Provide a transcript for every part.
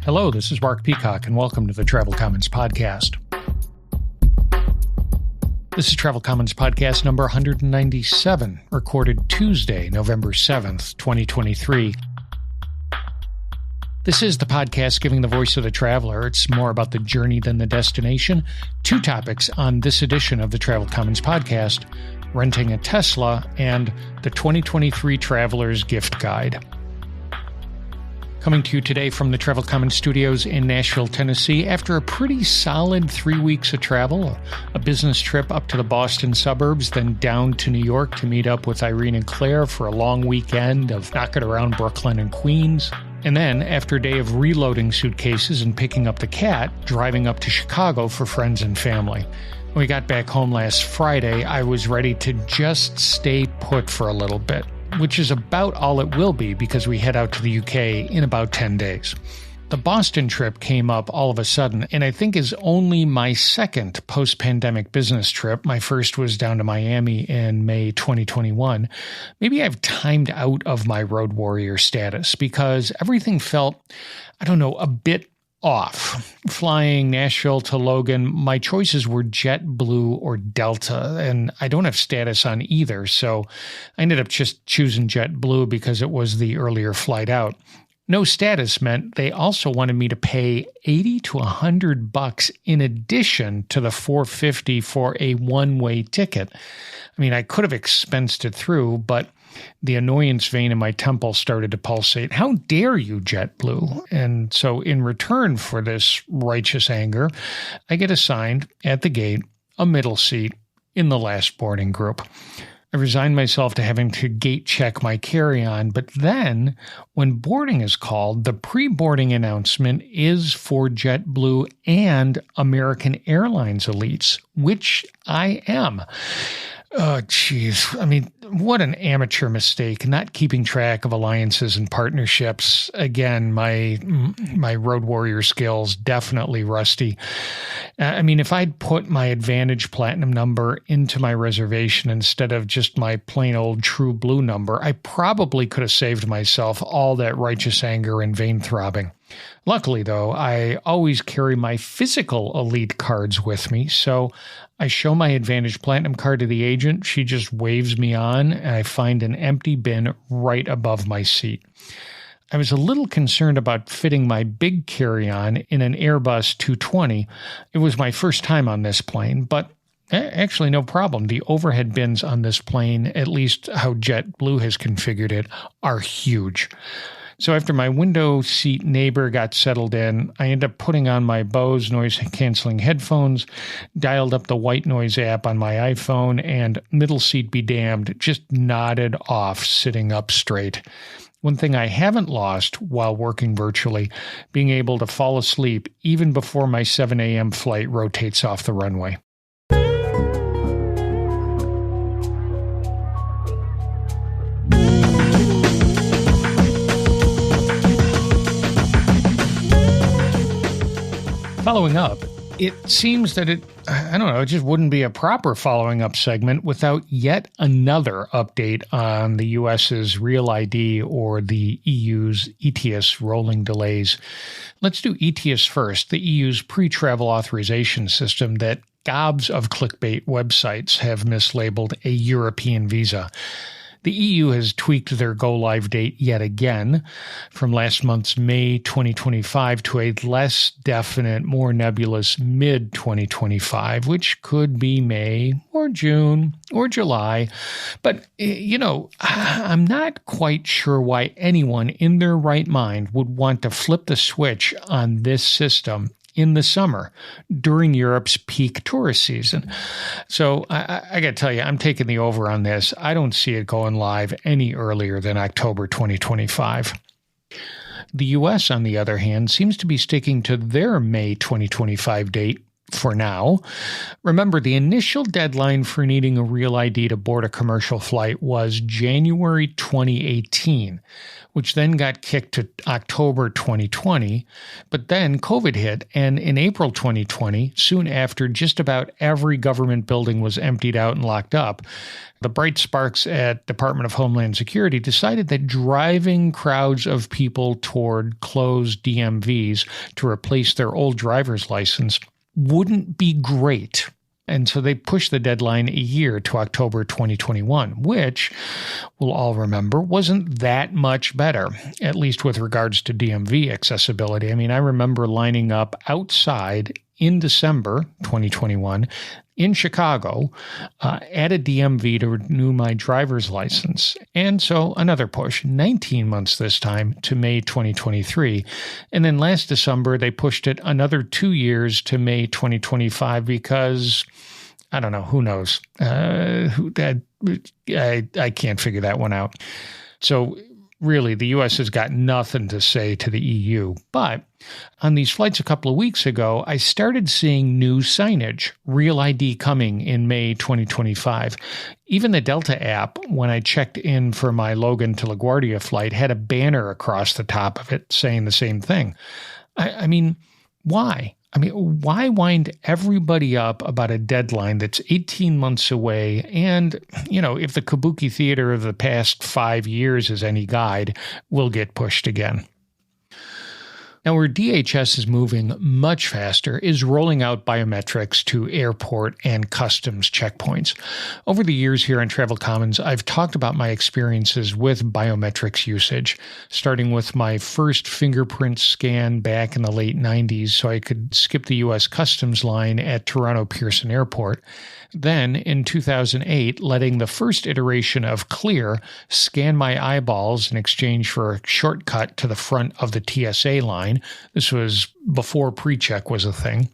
Hello, this is Mark Peacock, and welcome to the Travel Commons Podcast. This is Travel Commons Podcast number 197, recorded Tuesday, November 7th, 2023. This is the podcast giving the voice of the traveler. It's more about the journey than the destination. Two topics on this edition of the Travel Commons Podcast: renting a Tesla and the 2023 Traveler's Gift Guide. Coming to you today from the Travel Commons Studios in Nashville, Tennessee, after a pretty solid 3 weeks of travel, a business trip up to the Boston suburbs, then down to New York to meet up with Irene and Claire for a long weekend of knocking around Brooklyn and Queens. And then, after a day of reloading suitcases and picking up the cat, driving up to Chicago for friends and family. When we got back home last Friday, I was ready to just stay put for a little bit, which is about all it will be because we head out to the UK in about 10 days. The Boston trip came up all of a sudden, and I think is only my second post-pandemic business trip. My first was down to Miami in May 2021. Maybe I've timed out of my road warrior status because everything felt, a bit off. Flying Nashville to Logan, my choices were JetBlue or Delta, and I don't have status on either, so I ended up just choosing JetBlue because it was the earlier flight out. No status meant they also wanted me to pay $80 to $100 in addition to the $450 for a one-way ticket. I mean, I could have expensed it through, but the annoyance vein in my temple started to pulsate. How dare you, JetBlue? And so in return for this righteous anger, I get assigned at the gate a middle seat in the last boarding group. I resigned myself to having to gate check my carry-on, but then when boarding is called, the pre-boarding announcement is for JetBlue and American Airlines elites, which I am. Oh, geez. I mean, what an amateur mistake, not keeping track of alliances and partnerships. Again, my road warrior skills definitely rusty. If I'd put my Advantage Platinum number into my reservation instead of just my plain old True Blue number, I probably could have saved myself all that righteous anger and vein throbbing. Luckily, though, I always carry my physical elite cards with me, so I show my Advantage Platinum card to the agent. She just waves me on, and I find an empty bin right above my seat. I was a little concerned about fitting my big carry-on in an Airbus 220. It was my first time on this plane, but actually no problem. The overhead bins on this plane, at least how JetBlue has configured it, are huge. So after my window seat neighbor got settled in, I ended up putting on my Bose noise-canceling headphones, dialed up the white noise app on my iPhone, and middle seat be damned, just nodded off sitting up straight. One thing I haven't lost while working virtually, being able to fall asleep even before my 7 a.m. flight rotates off the runway. Following up, it seems that it just wouldn't be a proper following up segment without yet another update on the U.S.'s Real ID or the EU's ETIAS rolling delays. Let's do ETIAS first, the EU's pre-travel authorization system that gobs of clickbait websites have mislabeled a European visa. The EU has tweaked their go-live date yet again from last month's May 2025 to a less definite, more nebulous mid-2025, which could be May or June or July. But, I'm not quite sure why anyone in their right mind would want to flip the switch on this system in the summer during Europe's peak tourist season. So I got to tell you, I'm taking the over on this. I don't see it going live any earlier than October 2025. The U.S., on the other hand, seems to be sticking to their May 2025 date for now. Remember, the initial deadline for needing a Real ID to board a commercial flight was January 2018, which then got kicked to October 2020. But then COVID hit, and in April 2020, soon after just about every government building was emptied out and locked up, the bright sparks at Department of Homeland Security decided that driving crowds of people toward closed DMVs to replace their old driver's license wouldn't be great. And so they pushed the deadline a year to October 2021, which we'll all remember wasn't that much better, at least with regards to DMV accessibility. I mean, I remember lining up outside in December 2021 in Chicago at a DMV to renew my driver's license. And so another push, 19 months this time, to May 2023. And then last December, they pushed it another 2 years to May 2025 because, I don't know, who knows? I can't figure that one out. So really, the U.S. has got nothing to say to the EU. But on these flights a couple of weeks ago, I started seeing new signage, Real ID coming in May 2025. Even the Delta app, when I checked in for my Logan to LaGuardia flight, had a banner across the top of it saying the same thing. I mean, why? Why wind everybody up about a deadline that's 18 months away? And, if the Kabuki Theater of the past 5 years is any guide, will get pushed again. Now, where DHS is moving much faster is rolling out biometrics to airport and customs checkpoints. Over the years here on Travel Commons, I've talked about my experiences with biometrics usage, starting with my first fingerprint scan back in the late 90s so I could skip the U.S. Customs line at Toronto Pearson Airport. Then, in 2008, letting the first iteration of Clear scan my eyeballs in exchange for a shortcut to the front of the TSA line. This was before PreCheck was a thing.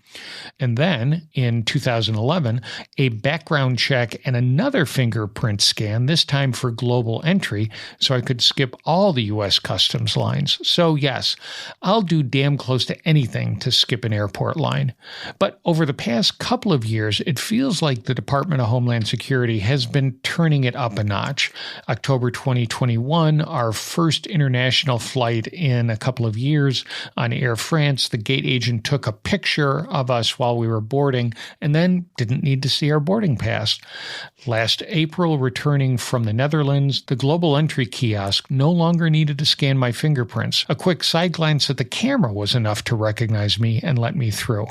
And then, in 2011, a background check and another fingerprint scan, this time for global entry, so I could skip all the U.S. Customs lines. So yes, I'll do damn close to anything to skip an airport line. But over the past couple of years, it feels like the Department of Homeland Security has been turning it up a notch. October 2021, our first international flight in a couple of years on Air France, the gate agent took a picture of us while we were boarding and then didn't need to see our boarding pass. Last April, returning from the Netherlands, the global entry kiosk no longer needed to scan my fingerprints. A quick side glance at the camera was enough to recognize me and let me through.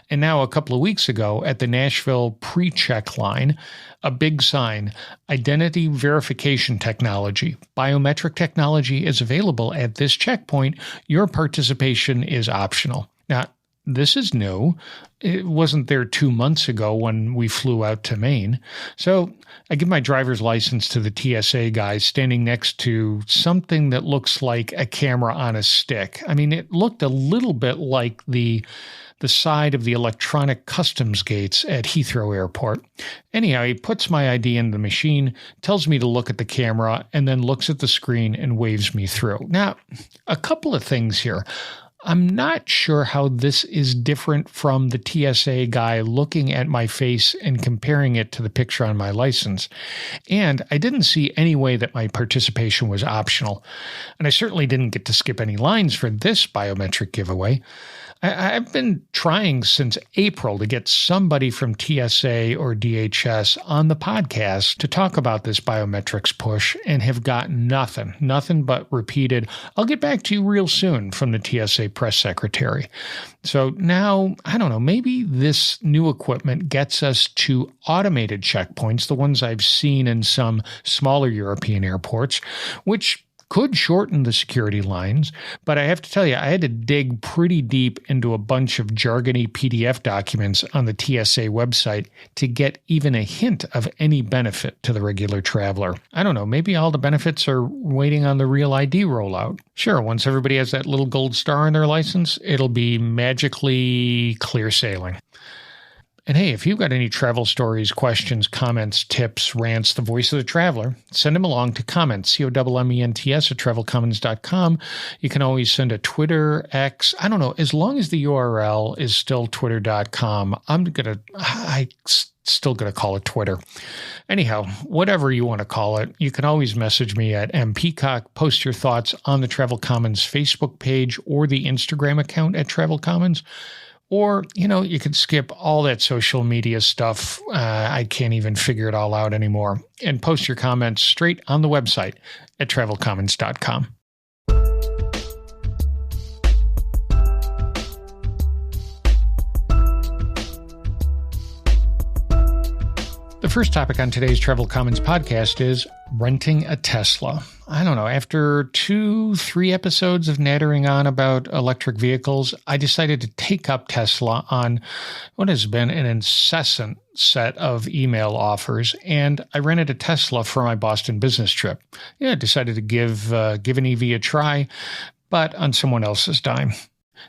And now, a couple of weeks ago, at the Nashville PreCheck line, a big sign, identity verification technology. Biometric technology is available at this checkpoint. Your participation is optional. Now, this is new. It wasn't there 2 months ago when we flew out to Maine. So I give my driver's license to the TSA guy standing next to something that looks like a camera on a stick. I mean, it looked a little bit like the side of the electronic customs gates at Heathrow Airport. Anyhow, he puts my ID in the machine, tells me to look at the camera, and then looks at the screen and waves me through. Now, a couple of things here. I'm not sure how this is different from the TSA guy looking at my face and comparing it to the picture on my license. And I didn't see any way that my participation was optional. And I certainly didn't get to skip any lines for this biometric giveaway. I've been trying since April to get somebody from TSA or DHS on the podcast to talk about this biometrics push and have gotten nothing but repeated, "I'll get back to you real soon," from the TSA press secretary. So now, I don't know, maybe this new equipment gets us to automated checkpoints, the ones I've seen in some smaller European airports, which could shorten the security lines, but I have to tell you, I had to dig pretty deep into a bunch of jargony PDF documents on the TSA website to get even a hint of any benefit to the regular traveler. I don't know, maybe all the benefits are waiting on the Real ID rollout. Sure, once everybody has that little gold star on their license, it'll be magically clear sailing. And hey, if you've got any travel stories, questions, comments, tips, rants, the voice of the traveler, send them along to comments, COMMENTS at travelcommons.com. You can always send a Twitter, X, I don't know, as long as the URL is still twitter.com. I still going to call it Twitter. Anyhow, whatever you want to call it, you can always message me at mpeacock, post your thoughts on the Travel Commons Facebook page or the Instagram account at Travel Commons. Or, you can skip all that social media stuff. I can't even figure it all out anymore. And post your comments straight on the website at travelcommons.com. The first topic on today's Travel Commons podcast is renting a Tesla. I don't know, after 2-3 episodes of nattering on about electric vehicles, I decided to take up Tesla on what has been an incessant set of email offers, and I rented a Tesla for my Boston business trip. I decided to give an EV a try, but on someone else's dime.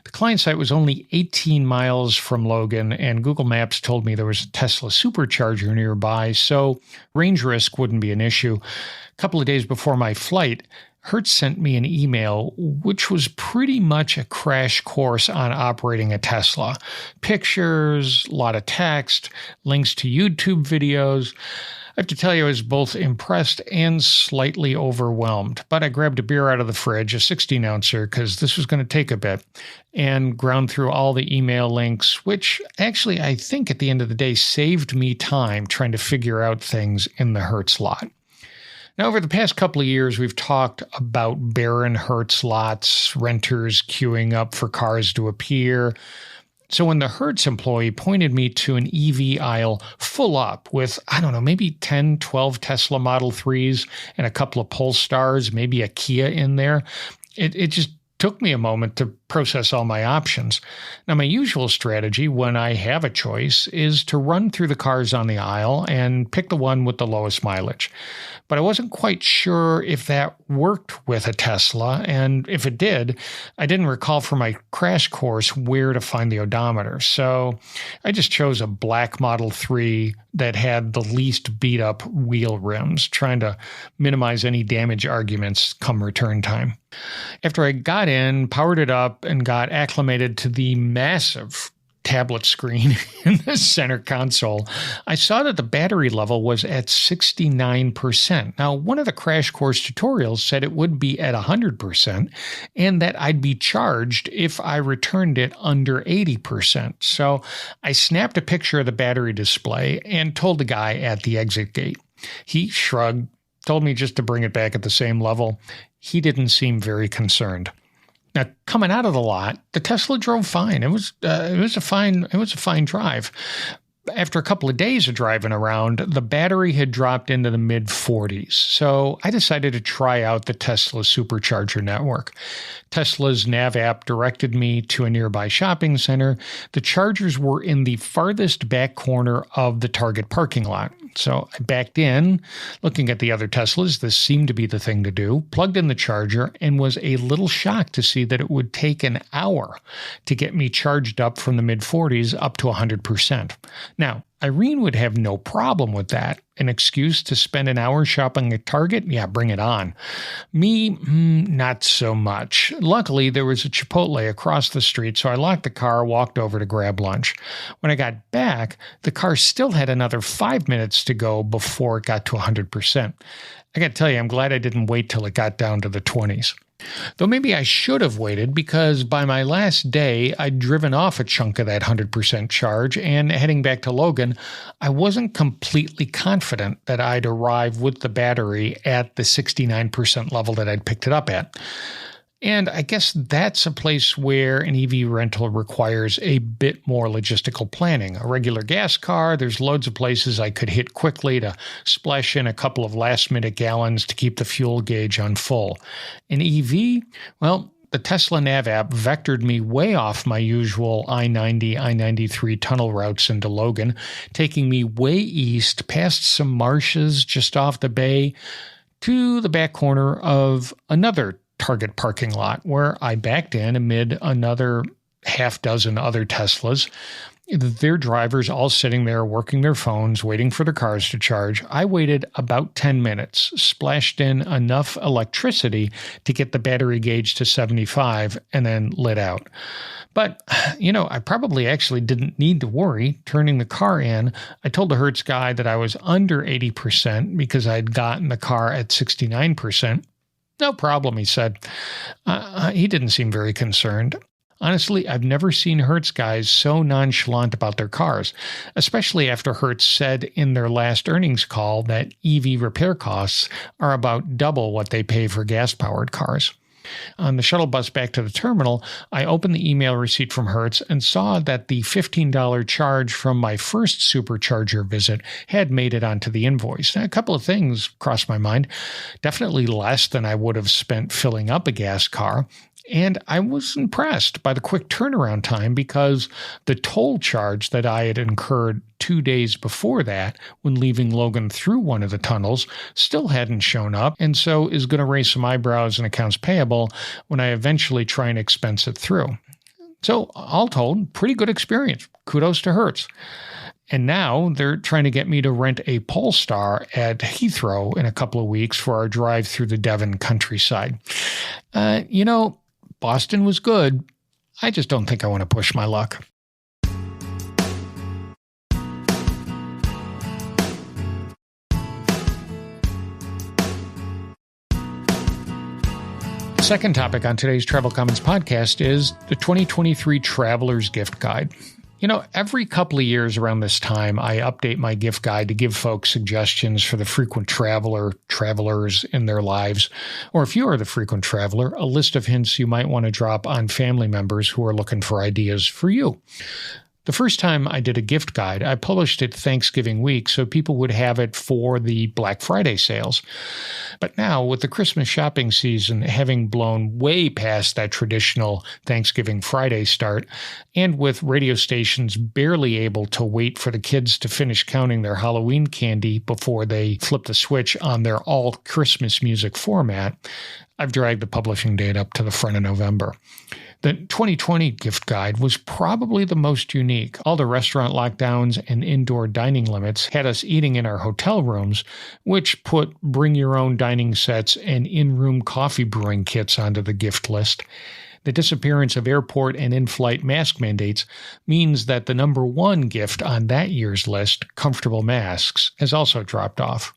The client site was only 18 miles from Logan, and Google Maps told me there was a Tesla supercharger nearby, so range risk wouldn't be an issue. A couple of days before my flight, Hertz sent me an email, which was pretty much a crash course on operating a Tesla. Pictures, a lot of text, links to YouTube videos. I have to tell you, I was both impressed and slightly overwhelmed, but I grabbed a beer out of the fridge, a 16-ouncer, because this was going to take a bit, and ground through all the email links, which actually I think at the end of the day saved me time trying to figure out things in the Hertz lot. Now, over the past couple of years, we've talked about barren Hertz lots, renters queuing up for cars to appear. So when the Hertz employee pointed me to an EV aisle full up with, maybe 10, 12 Tesla Model 3s and a couple of Polestars, maybe a Kia in there, it just took me a moment to process all my options. Now, my usual strategy when I have a choice is to run through the cars on the aisle and pick the one with the lowest mileage. But I wasn't quite sure if that worked with a Tesla, and if it did, I didn't recall from my crash course where to find the odometer. So I just chose a black Model 3 that had the least beat up wheel rims, trying to minimize any damage arguments come return time. After I got in, powered it up, and got acclimated to the massive tablet screen in the center console, I saw that the battery level was at 69%. Now, one of the crash course tutorials said it would be at 100% and that I'd be charged if I returned it under 80%. So I snapped a picture of the battery display and told the guy at the exit gate. He shrugged, told me just to bring it back at the same level. He didn't seem very concerned. Now, coming out of the lot, the Tesla drove fine. It was a fine drive. After a couple of days of driving around, the battery had dropped into the mid-40s. So I decided to try out the Tesla supercharger network. Tesla's nav app directed me to a nearby shopping center. The chargers were in the farthest back corner of the Target parking lot. So I backed in, looking at the other Teslas. This seemed to be the thing to do. Plugged in the charger and was a little shocked to see that it would take an hour to get me charged up from the mid-40s up to 100%. Now, Irene would have no problem with that. An excuse to spend an hour shopping at Target? Yeah, bring it on. Me, not so much. Luckily, there was a Chipotle across the street, so I locked the car, walked over to grab lunch. When I got back, the car still had another 5 minutes to go before it got to 100%. I got to tell you, I'm glad I didn't wait till it got down to the 20s. Though maybe I should have waited, because by my last day, I'd driven off a chunk of that 100% charge, and heading back to Logan, I wasn't completely confident that I'd arrive with the battery at the 69% level that I'd picked it up at. And I guess that's a place where an EV rental requires a bit more logistical planning. A regular gas car, there's loads of places I could hit quickly to splash in a couple of last-minute gallons to keep the fuel gauge on full. An EV, well, the Tesla Nav app vectored me way off my usual I-90, I-93 tunnel routes into Logan, taking me way east past some marshes just off the bay to the back corner of another Target parking lot, where I backed in amid another half dozen other Teslas. Their drivers all sitting there working their phones, waiting for their cars to charge. I waited about 10 minutes, splashed in enough electricity to get the battery gauge to 75, and then lit out. But, I probably actually didn't need to worry turning the car in. I told the Hertz guy that I was under 80% because I'd gotten the car at 69%. No problem, he said. He didn't seem very concerned. Honestly, I've never seen Hertz guys so nonchalant about their cars, especially after Hertz said in their last earnings call that EV repair costs are about double what they pay for gas-powered cars. On the shuttle bus back to the terminal, I opened the email receipt from Hertz and saw that the $15 charge from my first supercharger visit had made it onto the invoice. Now, a couple of things crossed my mind. Definitely less than I would have spent filling up a gas car. And I was impressed by the quick turnaround time because the toll charge that I had incurred 2 days before that when leaving Logan through one of the tunnels still hadn't shown up, and so is going to raise some eyebrows in accounts payable when I eventually try and expense it through. So all told, pretty good experience. Kudos to Hertz. And now they're trying to get me to rent a Polestar at Heathrow in a couple of weeks for our drive through the Devon countryside. Boston was good. I just don't think I want to push my luck. The second topic on today's Travel Commons podcast is the 2023 Traveler's Gift Guide. Every couple of years around this time, I update my gift guide to give folks suggestions for the frequent travelers in their lives. Or if you are the frequent traveler, a list of hints you might want to drop on family members who are looking for ideas for you. The first time I did a gift guide, I published it Thanksgiving week so people would have it for the Black Friday sales. But now, with the Christmas shopping season having blown way past that traditional Thanksgiving Friday start, and with radio stations barely able to wait for the kids to finish counting their Halloween candy before they flip the switch on their all-Christmas music format, I've dragged the publishing date up to the front of November. The 2020 gift guide was probably the most unique. All the restaurant lockdowns and indoor dining limits had us eating in our hotel rooms, which put bring-your-own dining sets and in-room coffee brewing kits onto the gift list. The disappearance of airport and in-flight mask mandates means that the number one gift on that year's list, comfortable masks, has also dropped off.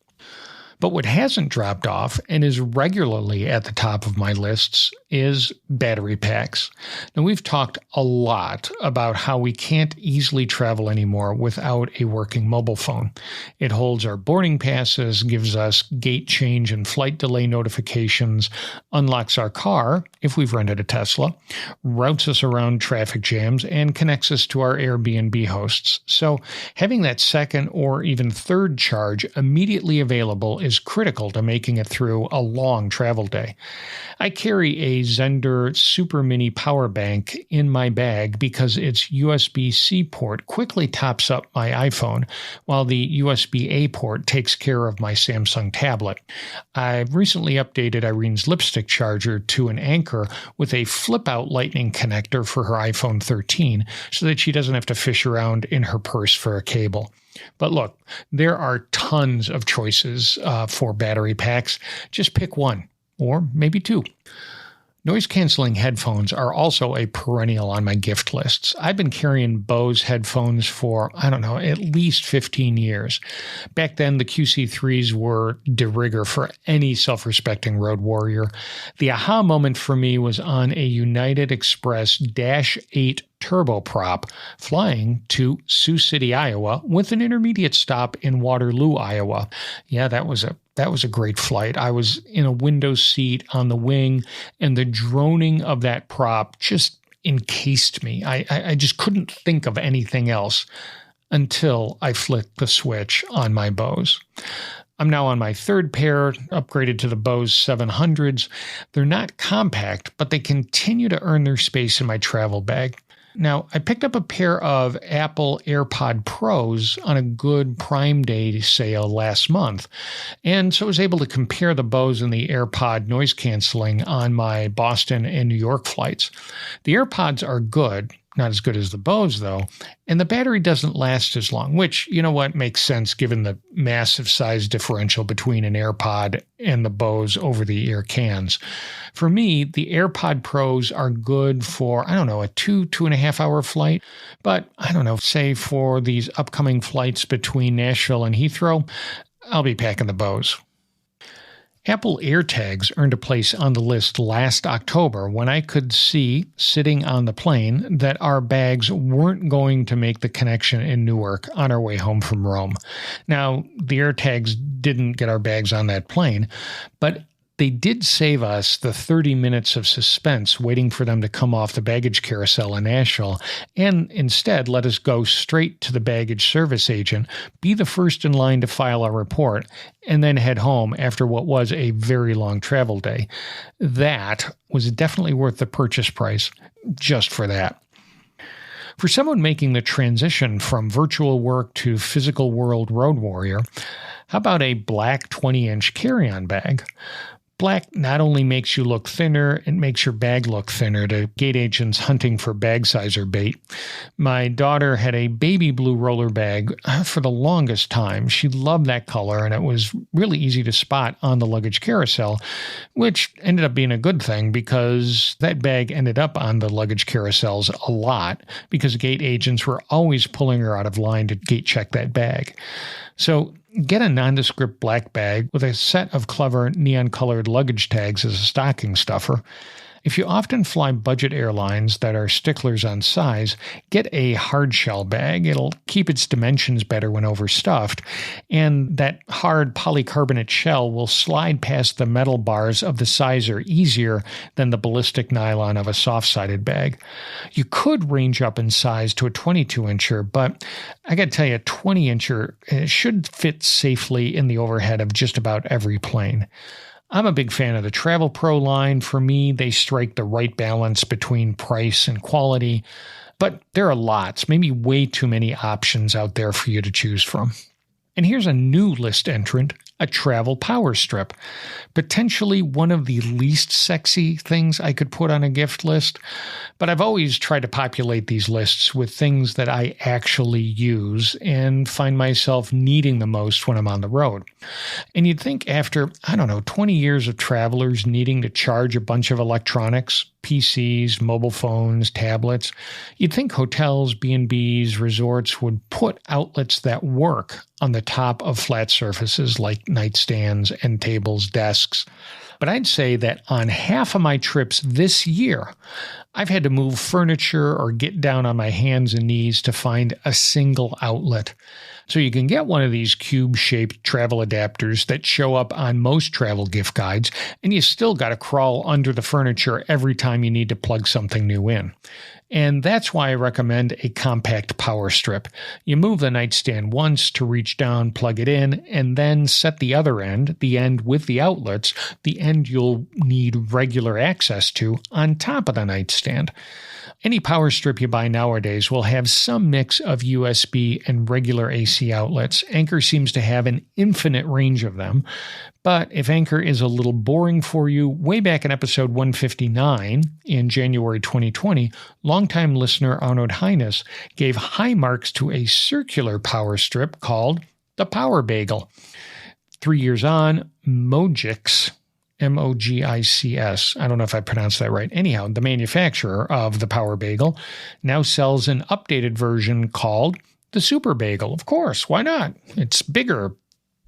But what hasn't dropped off and is regularly at the top of my lists is battery packs. Now, we've talked a lot about how we can't easily travel anymore without a working mobile phone. It holds our boarding passes, gives us gate change and flight delay notifications, unlocks our car, if we've rented a Tesla, routes us around traffic jams, and connects us to our Airbnb hosts. So having that second or even third charge immediately available is critical to making it through a long travel day. I carry a Zender Super Mini power bank in my bag because its USB-C port quickly tops up my iPhone, while the USB-A port takes care of my Samsung tablet. I've recently updated Irene's lipstick charger to an Anker with a flip-out lightning connector for her iPhone 13 so that she doesn't have to fish around in her purse for a cable. But look, there are tons of choices for battery packs. Just pick one, or maybe two. Noise-canceling headphones are also a perennial on my gift lists. I've been carrying Bose headphones for, at least 15 years. Back then, the QC3s were de rigueur for any self-respecting road warrior. The aha moment for me was on a United Express Dash 8 turboprop flying to Sioux City, Iowa, with an intermediate stop in Waterloo, Iowa. Yeah, that was a great flight. I was in a window seat on the wing, and the droning of that prop just encased me. I just couldn't think of anything else until I flicked the switch on my Bose. I'm now on my third pair, upgraded to the Bose 700s. They're not compact, but they continue to earn their space in my travel bag. Now, I picked up a pair of Apple AirPod Pros on a good Prime Day sale last month, and so I was able to compare the Bose and the AirPod noise canceling on my Boston and New York flights. The AirPods are good. not as good as the Bose though, and the battery doesn't last as long, which, you know what, makes sense given the massive size differential between an AirPod and the Bose over-the-ear cans. For me, the AirPod Pros are good for, I don't know, a 2.5 hour flight, but I don't know, say for these upcoming flights between Nashville and Heathrow, I'll be packing the Bose. Apple AirTags earned a place on the list last October when I could see, sitting on the plane, that our bags weren't going to make the connection in Newark on our way home from Rome. Now, the AirTags didn't get our bags on that plane, but they did save us the 30 minutes of suspense waiting for them to come off the baggage carousel in Nashville, and instead let us go straight to the baggage service agent, be the first in line to file our report, and then head home after what was a very long travel day. That was definitely worth the purchase price, just for that. For someone making the transition from virtual work to physical world road warrior, how about a black 20-inch carry-on bag? Black not only makes you look thinner, it makes your bag look thinner to gate agents hunting for bag sizer bait. My daughter had a baby blue roller bag for the longest time. She loved that color, and it was really easy to spot on the luggage carousel, which ended up being a good thing because that bag ended up on the luggage carousels a lot because gate agents were always pulling her out of line to gate check that bag. So get a nondescript black bag with a set of clever neon-colored luggage tags as a stocking stuffer. If you often fly budget airlines that are sticklers on size, get a hard shell bag. It'll keep its dimensions better when overstuffed, and that hard polycarbonate shell will slide past the metal bars of the sizer easier than the ballistic nylon of a soft-sided bag. You could range up in size to a 22-incher, but I got to tell you, a 20-incher should fit safely in the overhead of just about every plane. I'm a big fan of the Travel Pro line. For me, they strike the right balance between price and quality, but there are lots, maybe way too many options out there for you to choose from. And here's a new list entrant, a travel power strip. Potentially one of the least sexy things I could put on a gift list, but I've always tried to populate these lists with things that I actually use and find myself needing the most when I'm on the road. And you'd think after, 20 years of travelers needing to charge a bunch of electronics, PCs, mobile phones, tablets, you'd think hotels, B&Bs, resorts would put outlets that work on the top of flat surfaces like nightstands, end tables, desks. But I'd say that on half of my trips this year, I've had to move furniture or get down on my hands and knees to find a single outlet. So you can get one of these cube-shaped travel adapters that show up on most travel gift guides, and you still got to crawl under the furniture every time you need to plug something new in. And that's why I recommend a compact power strip. You move the nightstand once to reach down, plug it in, and then set the other end, the end with the outlets, the end you'll need regular access to, on top of the nightstand. Any power strip you buy nowadays will have some mix of USB and regular AC outlets. Anker seems to have an infinite range of them. But if Anker is a little boring for you, way back in episode 159 in January 2020, longtime listener Arnold Heiness gave high marks to a circular power strip called the Power Bagel. 3 years on, Mogics, Mogics, I don't know if I pronounced that right. Anyhow, the manufacturer of the Power Bagel now sells an updated version called the Super Bagel. Of course, why not? It's bigger,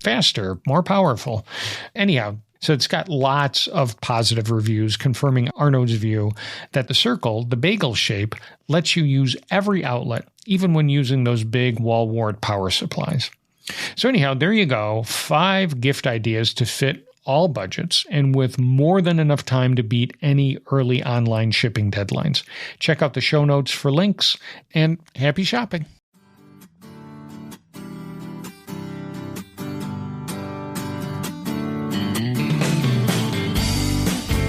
faster, more powerful. Anyhow, so it's got lots of positive reviews confirming Arnold's view that the circle, the bagel shape, lets you use every outlet, even when using those big wall-wart power supplies. So anyhow, there you go. 5 gift ideas to fit all budgets, and with more than enough time to beat any early online shipping deadlines. Check out the show notes for links, and happy shopping.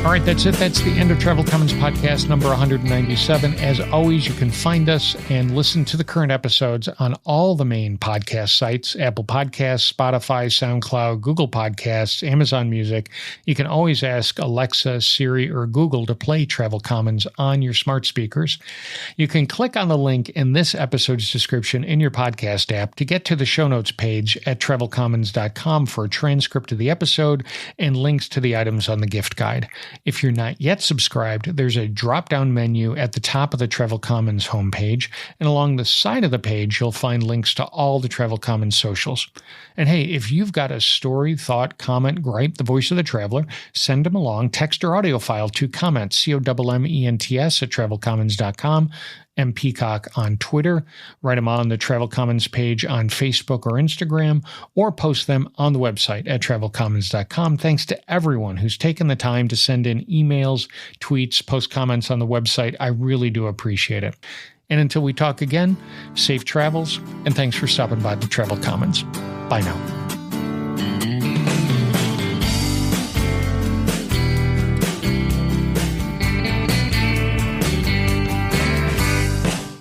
All right, that's it. That's the end of Travel Commons podcast number 197. As always, you can find us and listen to the current episodes on all the main podcast sites: Apple Podcasts, Spotify, SoundCloud, Google Podcasts, Amazon Music. You can always ask Alexa, Siri, or Google to play Travel Commons on your smart speakers. You can click on the link in this episode's description in your podcast app to get to the show notes page at travelcommons.com for a transcript of the episode and links to the items on the gift guide. If you're not yet subscribed, there's a drop-down menu at the top of the Travel Commons homepage, and along the side of the page, you'll find links to all the Travel Commons socials. And hey, if you've got a story, thought, comment, gripe, the voice of the traveler, send them along, text or audio file to comments, COMMENTS at travelcommons.com, and Peacock on Twitter. Write them on the Travel Commons page on Facebook or Instagram, or post them on the website at travelcommons.com. Thanks to everyone who's taken the time to send in emails, tweets, post comments on the website. I really do appreciate it. And until we talk again, safe travels, and thanks for stopping by the Travel Commons. Bye now.